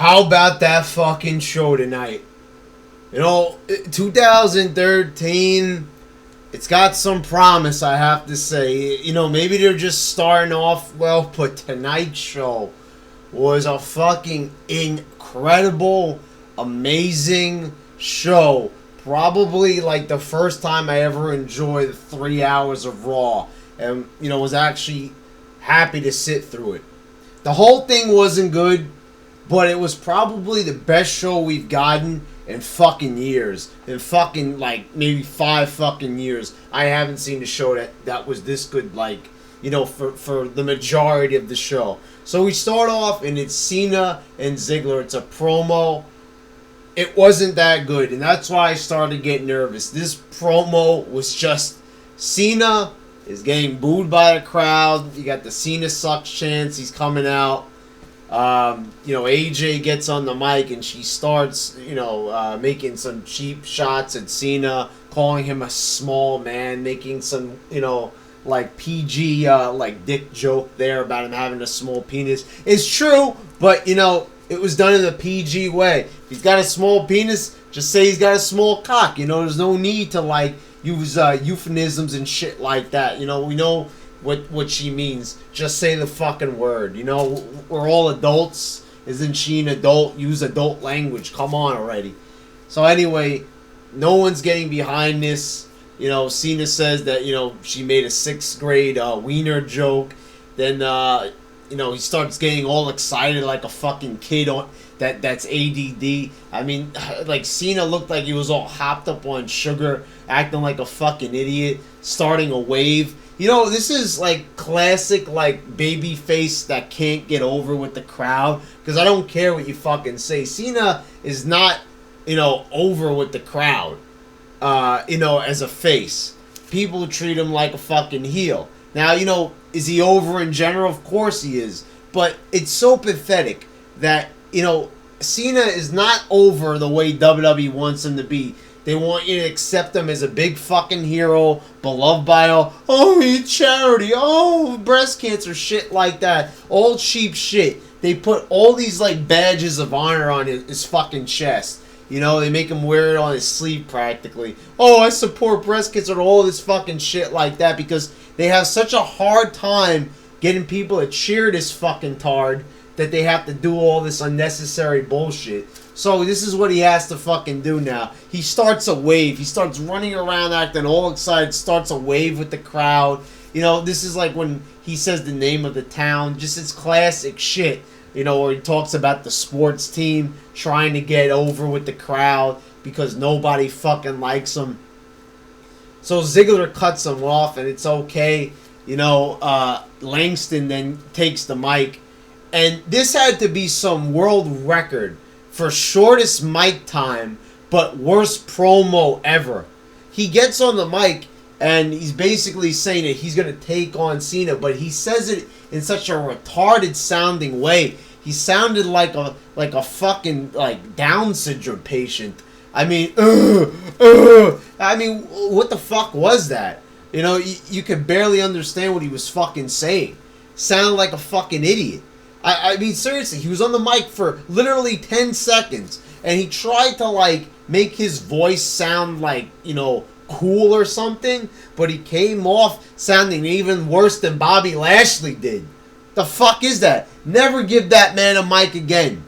How about that fucking show tonight? 2013, it's got some promise, I have to say. Maybe they're just starting off well, but tonight's show was a fucking incredible, amazing show. Probably like the first time I ever enjoyed 3 hours of Raw. And, was actually happy to sit through it. The whole thing wasn't good, but it was probably the best show we've gotten in fucking years. In fucking, like, maybe 5 fucking years. I haven't seen a show that was this good, like, for the majority of the show. So we start off, and it's Cena and Ziggler. It's a promo. It wasn't that good, and that's why I started to get nervous. This promo was just... Cena is getting booed by the crowd. You got the Cena sucks chance. He's coming out. AJ gets on the mic and she starts, making some cheap shots at Cena, calling him a small man, making some, like PG, like dick joke there about him having a small penis. It's true, but, it was done in the PG way. If he's got a small penis, just say he's got a small cock. There's no need to, like, use euphemisms and shit like that. We know what she means. Just say the fucking word. We're all adults. Isn't she an adult? Use adult language. Come on already. So anyway, no one's getting behind this. Cena says that, she made a 6th grade wiener joke. Then, he starts getting all excited like a fucking kid that's ADD. I mean, like, Cena looked like he was all hopped up on sugar, acting like a fucking idiot, starting a wave. This is, like, classic, like, baby face that can't get over with the crowd, because I don't care what you fucking say. Cena is not, over with the crowd, as a face. People treat him like a fucking heel. Now, is he over in general? Of course he is. But it's so pathetic that, Cena is not over the way WWE wants him to be. They want you to accept him as a big fucking hero, beloved by all. Oh, he's charity. Oh, breast cancer, shit like that. All cheap shit. They put all these, like, badges of honor on his fucking chest. They make him wear it on his sleeve practically. Oh, I support breast cancer and all this fucking shit like that because they have such a hard time getting people to cheer this fucking tard that they have to do all this unnecessary bullshit. So this is what he has to fucking do now. He starts a wave. He starts running around acting all excited, starts a wave with the crowd. This is like when he says the name of the town. Just it's classic shit. Where he talks about the sports team trying to get over with the crowd because nobody fucking likes him. So Ziggler cuts him off and it's okay. Langston then takes the mic. And this had to be some world record for shortest mic time, but worst promo ever. He gets on the mic and he's basically saying that he's going to take on Cena, but he says it in such a retarded sounding way. He sounded like a fucking like Down syndrome patient. I mean, what the fuck was that? You could barely understand what he was fucking saying. Sounded like a fucking idiot. I mean, seriously, he was on the mic for literally 10 seconds, and he tried to, like, make his voice sound like, cool or something, but he came off sounding even worse than Bobby Lashley did. The fuck is that? Never give that man a mic again.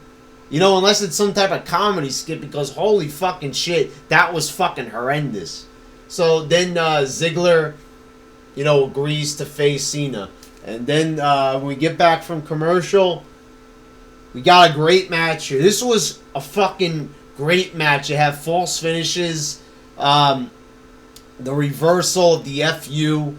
Unless it's some type of comedy skit, because holy fucking shit, that was fucking horrendous. So then Ziggler, agrees to face Cena. And then when we get back from commercial, we got a great match here. This was a fucking great match. It had false finishes, the reversal of the FU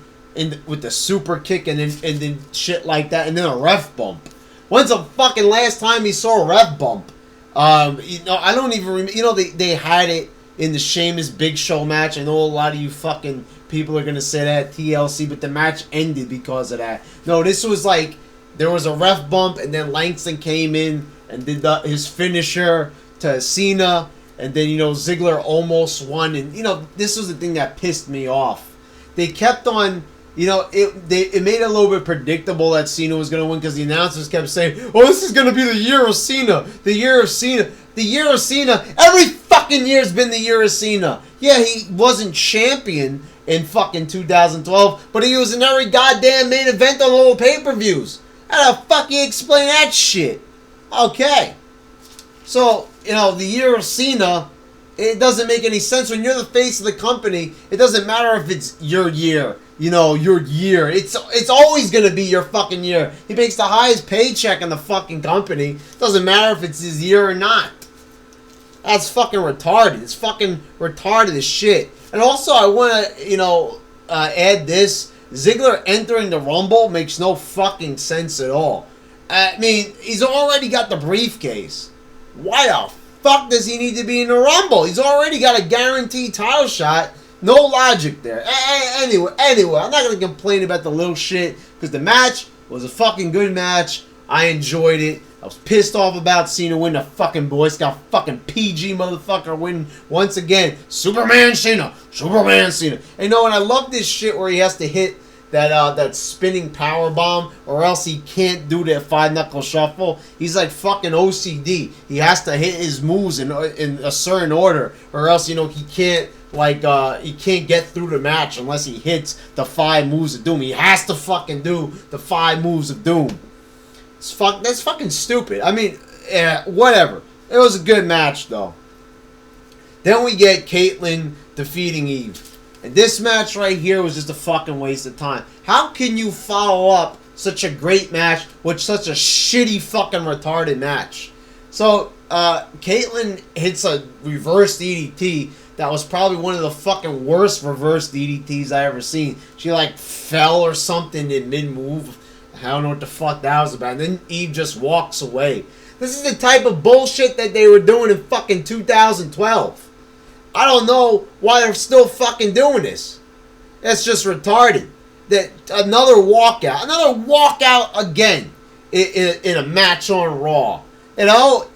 with the super kick and then shit like that, and then a ref bump. When's the fucking last time you saw a ref bump? I don't even remember. They had it in the Sheamus Big Show match. I know a lot of you fucking people are going to say that TLC, but the match ended because of that. No, this was like, there was a ref bump, and then Langston came in and did his finisher to Cena, and then, Ziggler almost won, and, this was the thing that pissed me off. They kept on You know, it made it a little bit predictable that Cena was going to win because the announcers kept saying, "Oh, this is going to be the year of Cena, the year of Cena, the year of Cena." Every fucking year's been the year of Cena. Yeah, he wasn't champion in fucking 2012, but he was in every goddamn main event on all pay-per-views. How the fuck you explain that shit? Okay. So, you know, the year of Cena, it doesn't make any sense. When you're the face of the company, it doesn't matter if it's your year. You know, your year. It's always going to be your fucking year. He makes the highest paycheck in the fucking company. Doesn't matter if it's his year or not. That's fucking retarded. It's fucking retarded as shit. And also, I want to, you know, add this. Ziggler entering the Rumble makes no fucking sense at all. I mean, he's already got the briefcase. Why the fuck does he need to be in the Rumble? He's already got a guaranteed title shot. No logic there. Anyway, I'm not going to complain about the little shit because the match was a fucking good match. I enjoyed it. I was pissed off about Cena winning a fucking Boy Scout fucking PG motherfucker win once again. Superman Cena. Superman Cena. And you know, and I love this shit where he has to hit that spinning power bomb or else he can't do that 5-knuckle shuffle. He's like fucking OCD. He has to hit his moves in a certain order or else, you know, he can't he can't get through the match unless he hits the 5 moves of doom. He has to fucking do the 5 moves of doom. That's fucking stupid. I mean, whatever. It was a good match though. Then we get Kaitlyn defeating Eve. And this match right here was just a fucking waste of time. How can you follow up such a great match with such a shitty fucking retarded match? So, Kaitlyn hits a reverse DDT that was probably one of the fucking worst reverse DDTs I ever seen. She like fell or something in mid-move. I don't know what the fuck that was about. And then Eve just walks away. This is the type of bullshit that they were doing in fucking 2012. I don't know why they're still fucking doing this. That's just retarded. That another walkout again in a match on Raw. You know,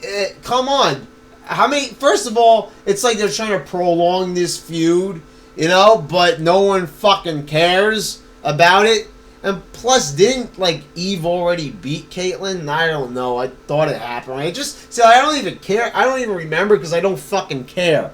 come on. How many? First of all, it's like they're trying to prolong this feud, you know, but no one fucking cares about it. And plus, didn't like Eve already beat Kaitlyn? I don't know. I thought it happened. I don't even care. I don't even remember because I don't fucking care.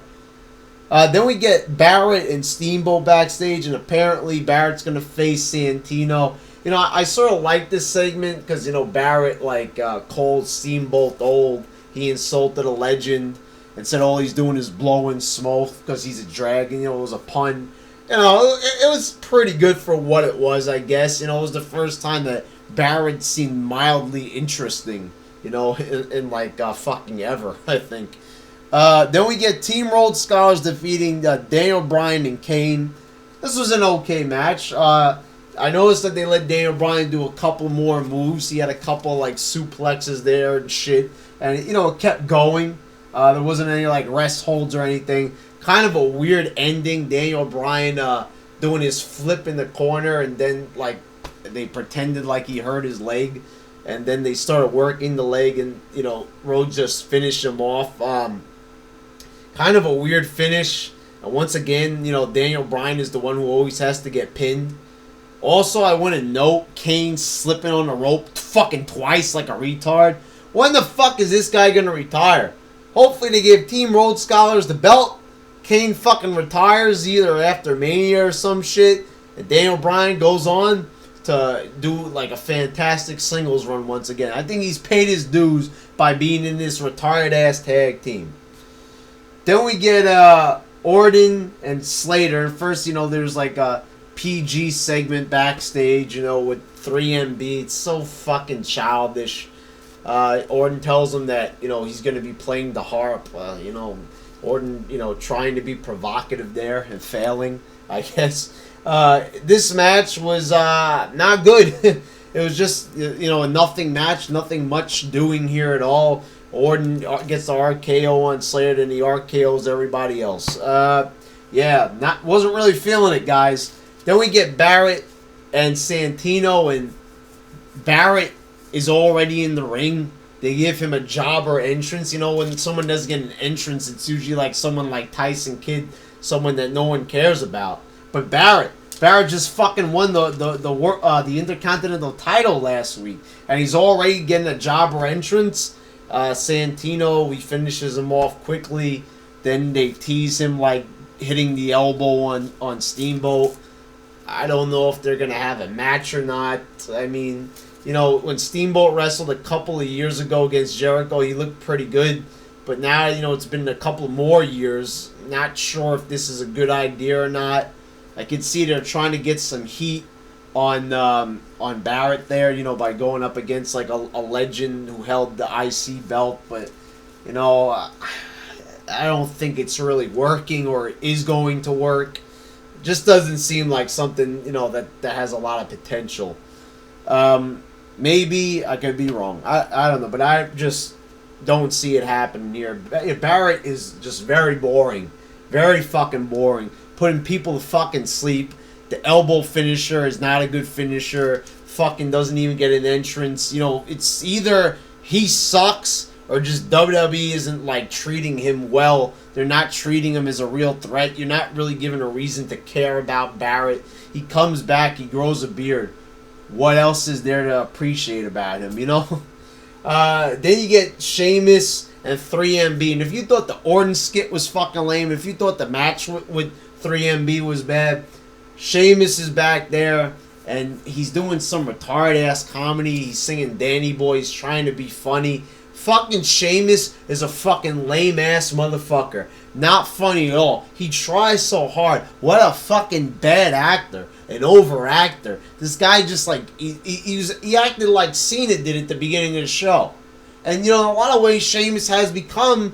Then we get Barrett and Steamboat backstage, and apparently Barrett's going to face Santino. You know, I sort of like this segment because, you know, Barrett, like, called Steamboat old. He insulted a legend and said all he's doing is blowing smoke because he's a dragon. You know, it was a pun. You know, it was pretty good for what it was, I guess. You know, it was the first time that Barrett seemed mildly interesting, you know, in like, fucking ever, I think. Then we get Team Rhodes Scholars defeating Daniel Bryan and Kane. This was an okay match. I noticed that they let Daniel Bryan do a couple more moves. He had a couple like suplexes there and shit. And, you know, it kept going. There wasn't any like rest holds or anything. Kind of a weird ending. Daniel Bryan doing his flip in the corner and then like they pretended like he hurt his leg. And then they started working the leg and, you know, Rhodes just finished him off. Kind of a weird finish. And once again, you know, Daniel Bryan is the one who always has to get pinned. Also, I want to note Kane slipping on the rope fucking twice like a retard. When the fuck is this guy going to retire? Hopefully they give Team Rhodes Scholars the belt. Kane fucking retires either after Mania or some shit. And Daniel Bryan goes on to do like a fantastic singles run once again. I think he's paid his dues by being in this retarded ass tag team. Then we get Orton and Slater. And first, you know, there's like a PG segment backstage, you know, with 3MB. It's so fucking childish. Orton tells him that, you know, he's going to be playing the harp. You know, Orton, you know, trying to be provocative there and failing, I guess. This match was not good. It was just, you know, a nothing match. Nothing much doing here at all. Orton gets the RKO on Slater and he RKOs everybody else. Yeah, wasn't really feeling it, guys. Then we get Barrett and Santino, and Barrett is already in the ring. They give him a jobber entrance. You know, when someone does get an entrance, it's usually like someone like Tyson Kidd, someone that no one cares about. But Barrett Barrett just fucking won the Intercontinental title last week, and he's already getting a jobber entrance. Santino, he finishes him off quickly. Then they tease him like hitting the elbow on Steamboat. I don't know if they're gonna have a match or not. I mean, you know, when Steamboat wrestled a couple of years ago against Jericho, he looked pretty good. But now, you know, it's been a couple more years. Not sure if this is a good idea or not. I can see they're trying to get some heat on Barrett there, you know, by going up against like a legend who held the IC belt. But, you know, I don't think it's really working or is going to work. Just doesn't seem like something, you know, that has a lot of potential. Maybe I could be wrong. I don't know, but I just don't see it happening here. Barrett is just very boring. Very fucking boring. Putting people to fucking sleep. The elbow finisher is not a good finisher. Fucking doesn't even get an entrance. You know, it's either he sucks or just WWE isn't like treating him well. They're not treating him as a real threat. You're not really given a reason to care about Barrett. He comes back, he grows a beard. What else is there to appreciate about him, you know? Then you get Sheamus and 3MB. And if you thought the Orton skit was fucking lame, if you thought the match with 3MB was bad, Sheamus is back there, and he's doing some retarded-ass comedy. He's singing Danny Boy. He's trying to be funny. Fucking Sheamus is a fucking lame-ass motherfucker. Not funny at all. He tries so hard. What a fucking bad actor. An over-actor. This guy just like, he acted like Cena did at the beginning of the show. And, you know, in a lot of ways, Sheamus has become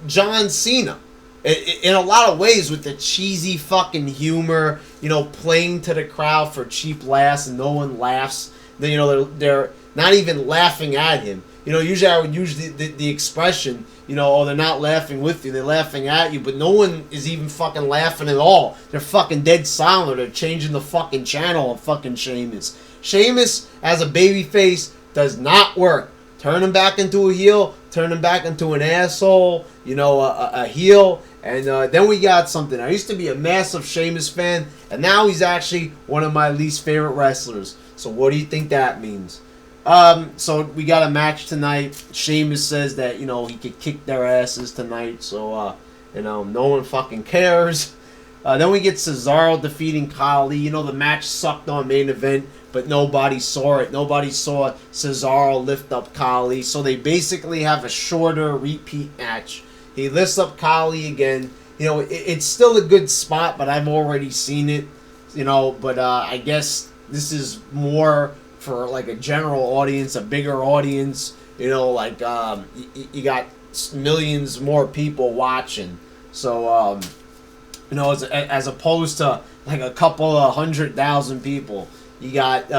John Cena. In a lot of ways, with the cheesy fucking humor, you know, playing to the crowd for cheap laughs, and no one laughs. You know, they're not even laughing at him. You know, usually I would use the expression, you know, oh, they're not laughing with you, they're laughing at you, but no one is even fucking laughing at all. They're fucking dead silent. They're changing the fucking channel of fucking Sheamus. Sheamus, as a babyface, does not work. Turn him back into a heel, turn him back into an asshole, you know, a heel, and then we got something. I used to be a massive Sheamus fan, and now he's actually one of my least favorite wrestlers. So what do you think that means? So we got a match tonight. Sheamus says that, you know, he could kick their asses tonight, so, you know, no one fucking cares. Then we get Cesaro defeating Khali. You know, the match sucked on main event, but nobody saw it. Nobody saw Cesaro lift up Khali. So they basically have a shorter repeat match. He lifts up Khali again. You know, it's still a good spot, but I've already seen it. You know, but I guess this is more for like a general audience, a bigger audience. You know, like you got millions more people watching. So, you know, as opposed to like a couple of 100,000 people, you got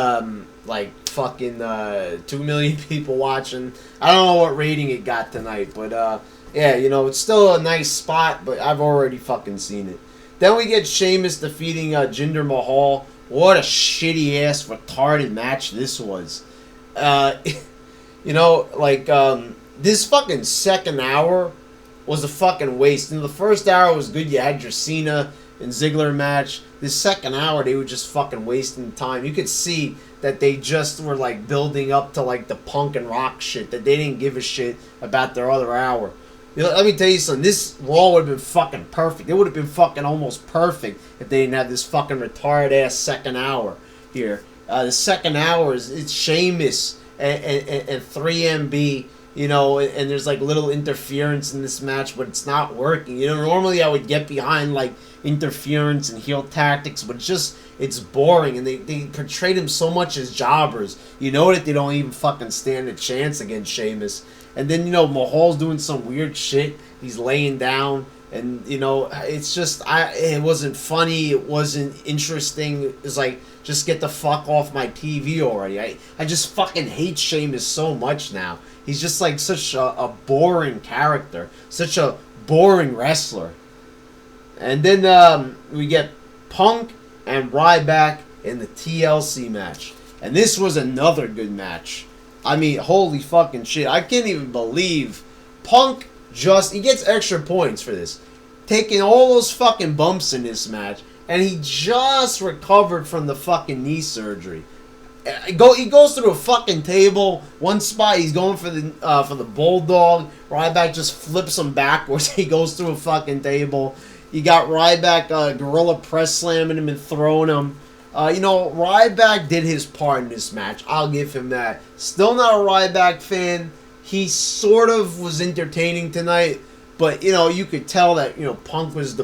like fucking 2 million people watching. I don't know what rating it got tonight, but yeah, you know, it's still a nice spot, but I've already fucking seen it. Then we get Sheamus defeating Jinder Mahal. What a shitty ass retarded match this was. You know, like this fucking second hour was a fucking waste. In the first hour was good. You had your Cena and Ziggler match. This second hour, they were just fucking wasting time. You could see that they just were like building up to like the Punk and Rock shit, that they didn't give a shit about their other hour. You know, let me tell you something. This Raw would have been fucking perfect. It would have been fucking almost perfect if they didn't have this fucking retarded ass second hour here. The second hour it's Sheamus and 3MB. You know, and there's like little interference in this match, but it's not working. You know, normally I would get behind like interference and heel tactics, but it's boring, and they portrayed him so much as jobbers. You know that they don't even fucking stand a chance against Sheamus. And then, you know, Mahal's doing some weird shit. He's laying down, and, you know, it's just, it wasn't funny, it wasn't interesting. It's like, just get the fuck off my TV already. I just fucking hate Sheamus so much now. He's just like such a boring character, such a boring wrestler. And then we get Punk and Ryback in the TLC match. And this was another good match. I mean, holy fucking shit. I can't even believe Punk he gets extra points for this. Taking all those fucking bumps in this match and he just recovered from the fucking knee surgery. He goes through a fucking table. One spot he's going for the bulldog. Ryback just flips him backwards. He goes through a fucking table. You got Ryback gorilla press slamming him and throwing him. Ryback did his part in this match. I'll give him that. Still not a Ryback fan. He sort of was entertaining tonight, but you could tell that Punk was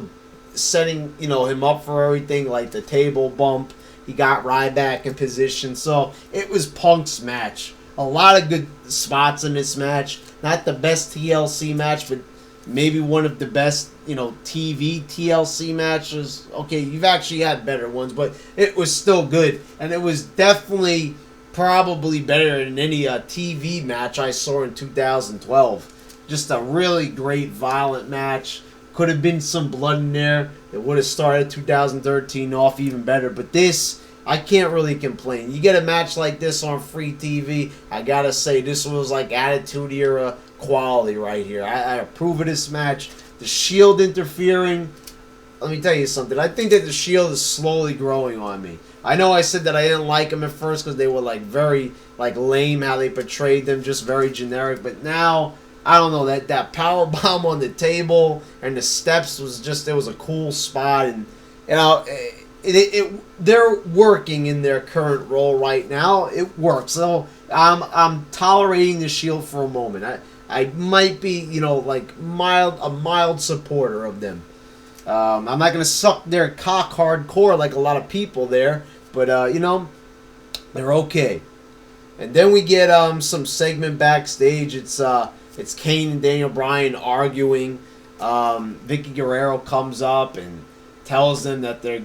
setting him up for everything, like the table bump. He got Ryback in position, so it was Punk's match. A lot of good spots in this match. Not the best TLC match, but maybe one of the best, TV TLC matches. Okay, you've actually had better ones, but it was still good. And it was definitely probably better than any TV match I saw in 2012. Just a really great, violent match. Could have been some blood in there. It would have started 2013 off even better. But this, I can't really complain. You get a match like this on free TV, I gotta say, this was like Attitude Era quality right here. I approve of this match. The Shield interfering, let me tell you something. I think that the Shield is slowly growing on me. I know I said that I didn't like them at first because they were very lame how they portrayed them, just very generic. But now, I don't know, that power bomb on the table and the steps was just, it was a cool spot, and they're working in their current role right now. It works. So I'm tolerating the Shield for a moment. I might be a mild supporter of them. I'm not gonna suck their cock hardcore like a lot of people there, but they're okay. And then we get some segment backstage. It's Kane and Daniel Bryan arguing. Vicky Guerrero comes up and tells them that they're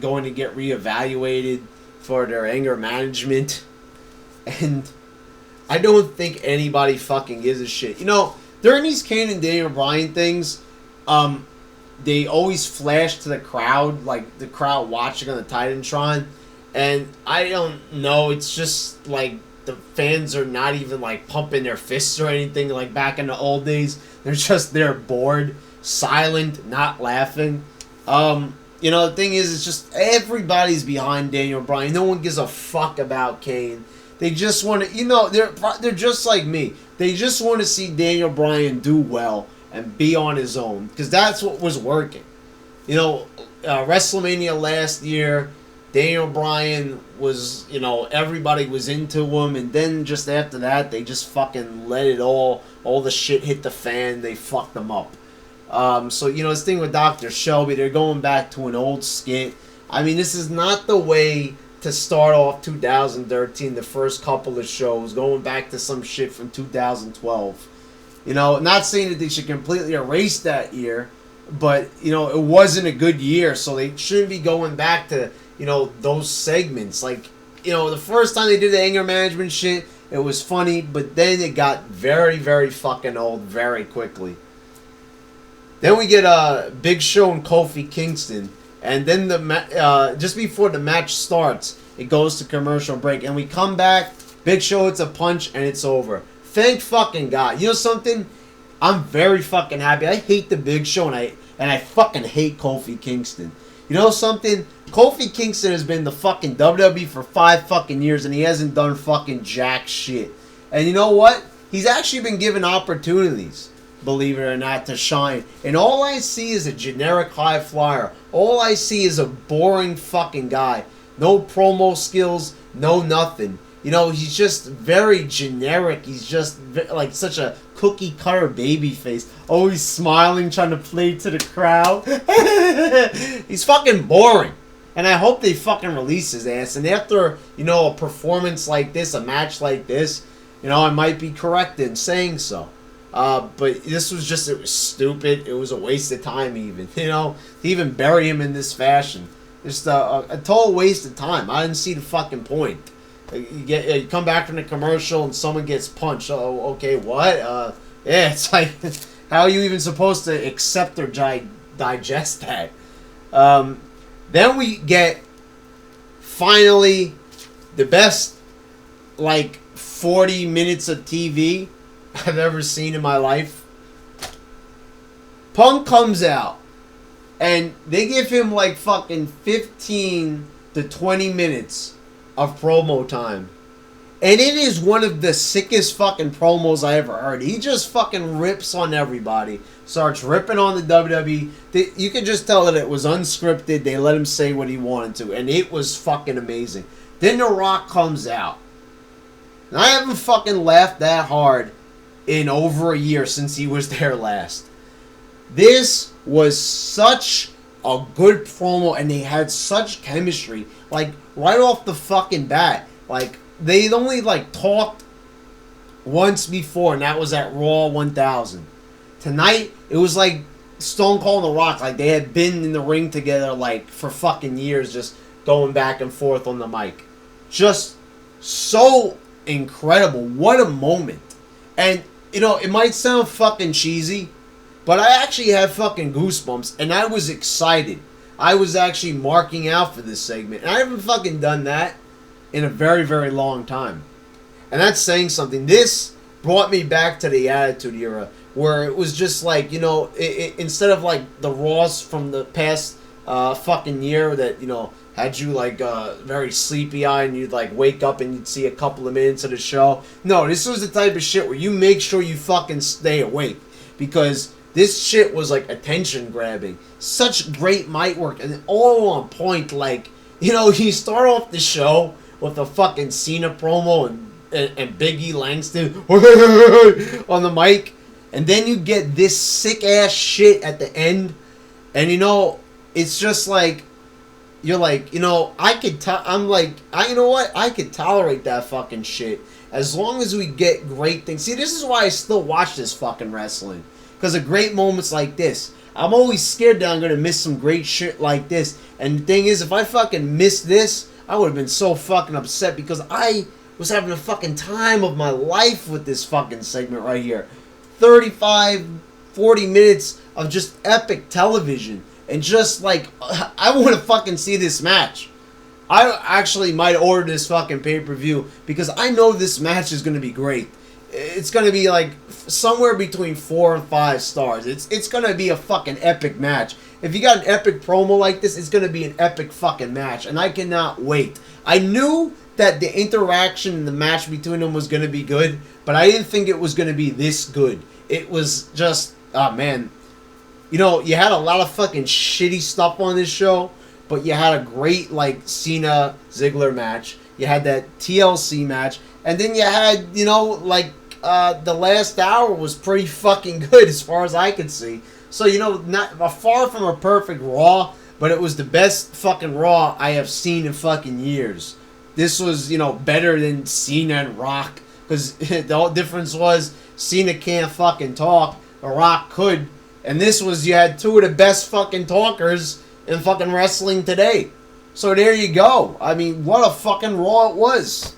going to get reevaluated for their anger management. And I don't think anybody fucking gives a shit. During these Kane and Daniel Bryan things, they always flash to the crowd, like the crowd watching on the Titantron. And I don't know, it's just like the fans are not even pumping their fists or anything like back in the old days. They're bored, silent, not laughing. The thing is, it's just everybody's behind Daniel Bryan. No one gives a fuck about Kane. They just want to, they're just like me. They just want to see Daniel Bryan do well and be on his own, because that's what was working. WrestleMania last year, Daniel Bryan was, everybody was into him, and then just after that, they just fucking let it all the shit hit the fan, they fucked them up. This thing with Dr. Shelby, they're going back to an old skit. I mean, this is not the way to start off 2013, the first couple of shows, going back to some shit from 2012. Not saying that they should completely erase that year, but, it wasn't a good year, so they shouldn't be going back to, those segments. The first time they did the anger management shit, it was funny, but then it got very, very fucking old very quickly. Then we get Big Show and Kofi Kingston, and then just before the match starts, it goes to commercial break, and we come back, Big Show hits a punch, and it's over. Thank fucking God. You know something? I'm very fucking happy. I hate the Big Show, and I fucking hate Kofi Kingston. You know something? Kofi Kingston has been the fucking WWE for 5 fucking years, and he hasn't done fucking jack shit. And you know what? He's actually been given opportunities, believe it or not, to shine. And all I see is a generic high flyer. All I see is a boring fucking guy. No promo skills, no nothing. He's just very generic. He's just like such a cookie cutter baby face. Always smiling, trying to play to the crowd. He's fucking boring. And I hope they fucking release his ass. And after, a performance like this, a match like this, I might be correct in saying so. But this was just, it was stupid. It was a waste of time even, to even bury him in this fashion. Just a total waste of time. I didn't see the fucking point. You come back from the commercial and someone gets punched. Oh, okay, what? Yeah, it's like, how are you even supposed to accept or digest that? Then we get, finally, the best, 40 minutes of TV I've ever seen in my life. Punk comes out. And they give him like fucking 15 to 20 minutes of promo time. And it is one of the sickest fucking promos I ever heard. He just fucking rips on everybody. Starts ripping on the WWE. You can just tell that it was unscripted. They let him say what he wanted to. And it was fucking amazing. Then The Rock comes out. And I haven't fucking laughed that hard in over a year since he was there last. This was such a good promo. And they had such chemistry. Like, right off the fucking bat. Like, they'd only, like, talked once before, and that was at Raw 1000. Tonight, it was like Stone Cold and The Rock. Like, they had been in the ring together, like, for fucking years, just going back and forth on the mic. Just so incredible. What a moment. And, you know, it might sound fucking cheesy, but I actually had fucking goosebumps, and I was excited. I was actually marking out for this segment, and I haven't fucking done that in a very, very long time. And that's saying something. This brought me back to the Attitude Era, where it was just like, you know, instead of like the Raws from the past fucking year that, you know, had you like very sleepy eye and you'd like wake up and you'd see a couple of minutes of the show. No, this was the type of shit where you make sure you fucking stay awake, because this shit was like attention grabbing. Such great mic work and all on point. Like, you know, you start off the show with a fucking Cena promo and Big E Langston on the mic. And then you get this sick ass shit at the end. And you know, it's just like, you're like, you know, you know what? I could tolerate that fucking shit as long as we get great things. See, this is why I still watch this fucking wrestling. Because of great moments like this. I'm always scared that I'm going to miss some great shit like this. And the thing is, if I fucking missed this, I would have been so fucking upset, because I was having a fucking time of my life with this fucking segment right here. 35, 40 minutes of just epic television. And just like, I want to fucking see this match. I actually might order this fucking pay-per-view, because I know this match is going to be great. It's going to be like somewhere between 4 and 5 stars. It's going to be a fucking epic match. If you got an epic promo like this, it's going to be an epic fucking match. And I cannot wait. I knew that the interaction in the match between them was going to be good, but I didn't think it was going to be this good. It was just, oh man. You know, you had a lot of fucking shitty stuff on this show, but you had a great, like, Cena Ziggler match. You had that TLC match. And then you had, you know, like, the last hour was pretty fucking good as far as I could see. So, you know, not far from a perfect Raw, but it was the best fucking Raw I have seen in fucking years. This was, you know, better than Cena and Rock, because the whole difference was Cena can't fucking talk, The Rock could, and this was, you had two of the best fucking talkers in fucking wrestling today. So there you go. I mean, what a fucking Raw it was.